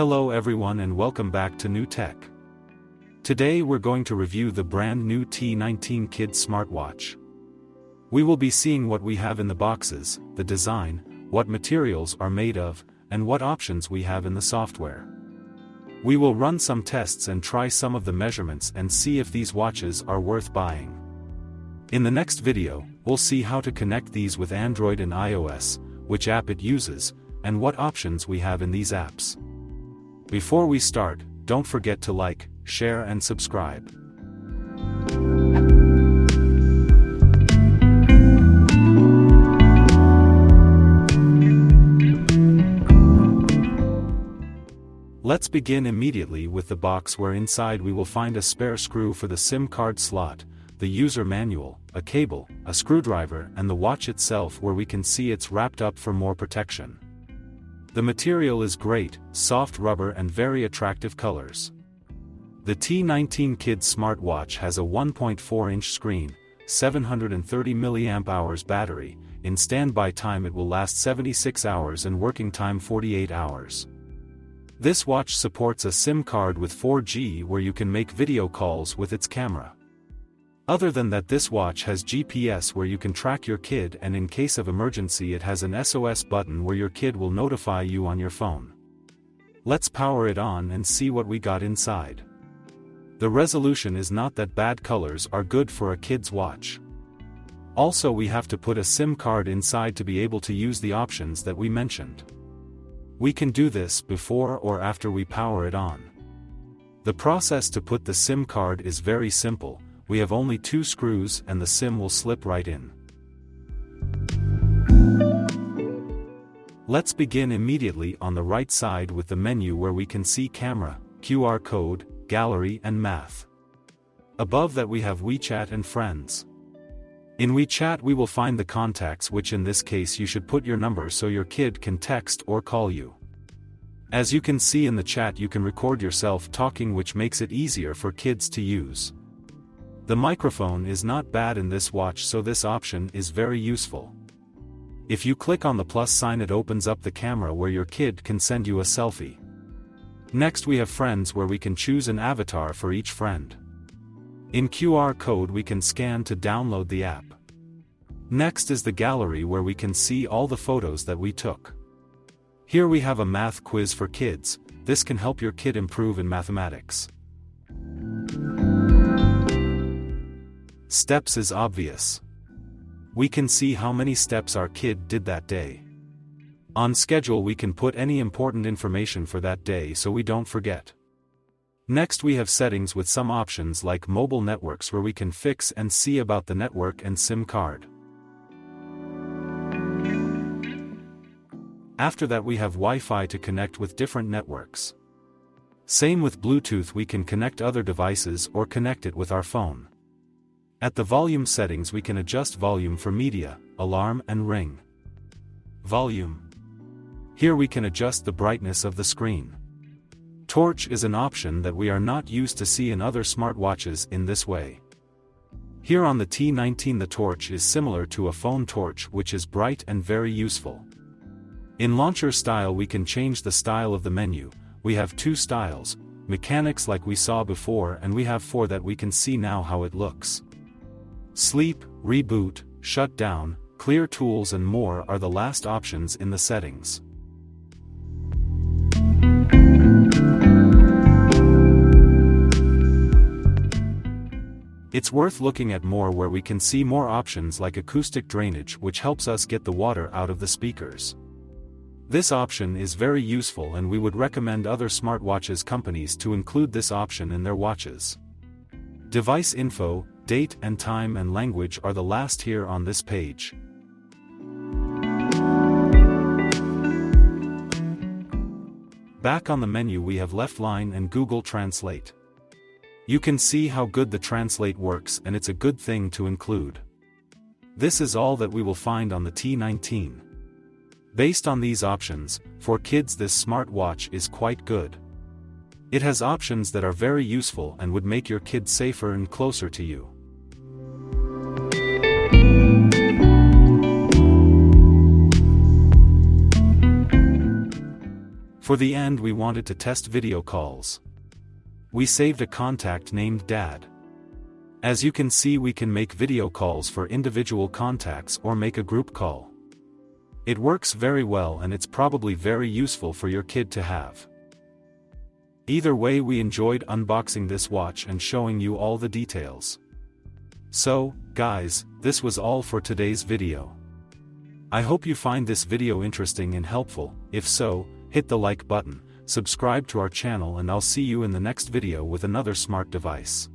Hello everyone and welcome back to New Tech. Today we're going to review the brand new T19 Kids smartwatch. We will be seeing what we have in the boxes, the design, what materials are made of, and what options we have in the software. We will run some tests and try some of the measurements and see if these watches are worth buying. In the next video, we'll see how to connect these with Android and iOS, which app it uses, and what options we have in these apps. Before we start, don't forget to like, share and subscribe. Let's begin immediately with the box, where inside we will find a spare screw for the SIM card slot, the user manual, a cable, a screwdriver and the watch itself, where we can see it's wrapped up for more protection. The material is great, soft rubber and very attractive colors. The T19 Kids smartwatch has a 1.4-inch screen, 730 mAh battery, in standby time it will last 76 hours and working time 48 hours. This watch supports a SIM card with 4G where you can make video calls with its camera. Other than that, this watch has GPS where you can track your kid, and in case of emergency it has an SOS button where your kid will notify you on your phone. Let's power it on and see what we got inside. The resolution is not that bad, colors are good for a kid's watch. Also, we have to put a SIM card inside to be able to use the options that we mentioned. We can do this before or after we power it on. The process to put the SIM card is very simple. We have only 2 screws and the SIM will slip right in. Let's begin immediately on the right side with the menu, where we can see camera, QR code, gallery and math. Above that we have WeChat and friends. In WeChat we will find the contacts, which in this case you should put your number so your kid can text or call you. As you can see in the chat, you can record yourself talking, which makes it easier for kids to use. The microphone is not bad in this watch, so this option is very useful. If you click on the plus sign, it opens up the camera where your kid can send you a selfie. Next we have friends, where we can choose an avatar for each friend. In QR code we can scan to download the app. Next is the gallery, where we can see all the photos that we took. Here we have a math quiz for kids. This can help your kid improve in mathematics. Steps is obvious. We can see how many steps our kid did that day. On schedule we can put any important information for that day so we don't forget. Next we have settings with some options like mobile networks, where we can fix and see about the network and SIM card. After that we have Wi-Fi to connect with different networks. Same with Bluetooth, we can connect other devices or connect it with our phone. At the volume settings we can adjust volume for media, alarm and ring. Volume. Here we can adjust the brightness of the screen. Torch is an option that we are not used to see in other smartwatches in this way. Here on the T19 the torch is similar to a phone torch, which is bright and very useful. In launcher style we can change the style of the menu. We have 2 styles, mechanics like we saw before, and we have 4 that we can see now how it looks. Sleep, reboot, shut down, clear tools and more are the last options in the settings. It's worth looking at more, where we can see more options like acoustic drainage, which helps us get the water out of the speakers. This option is very useful, and we would recommend other smartwatches companies to include this option in their watches. Device info, date and time and language are the last here on this page. Back on the menu we have Left Line and Google Translate. You can see how good the translate works, and it's a good thing to include. This is all that we will find on the T19. Based on these options, for kids this smartwatch is quite good. It has options that are very useful and would make your kid safer and closer to you. For the end we wanted to test video calls. We saved a contact named Dad. As you can see, we can make video calls for individual contacts or make a group call. It works very well and it's probably very useful for your kid to have. Either way, we enjoyed unboxing this watch and showing you all the details. So, guys, this was all for today's video. I hope you find this video interesting and helpful. If so, hit the like button, subscribe to our channel, and I'll see you in the next video with another smart device.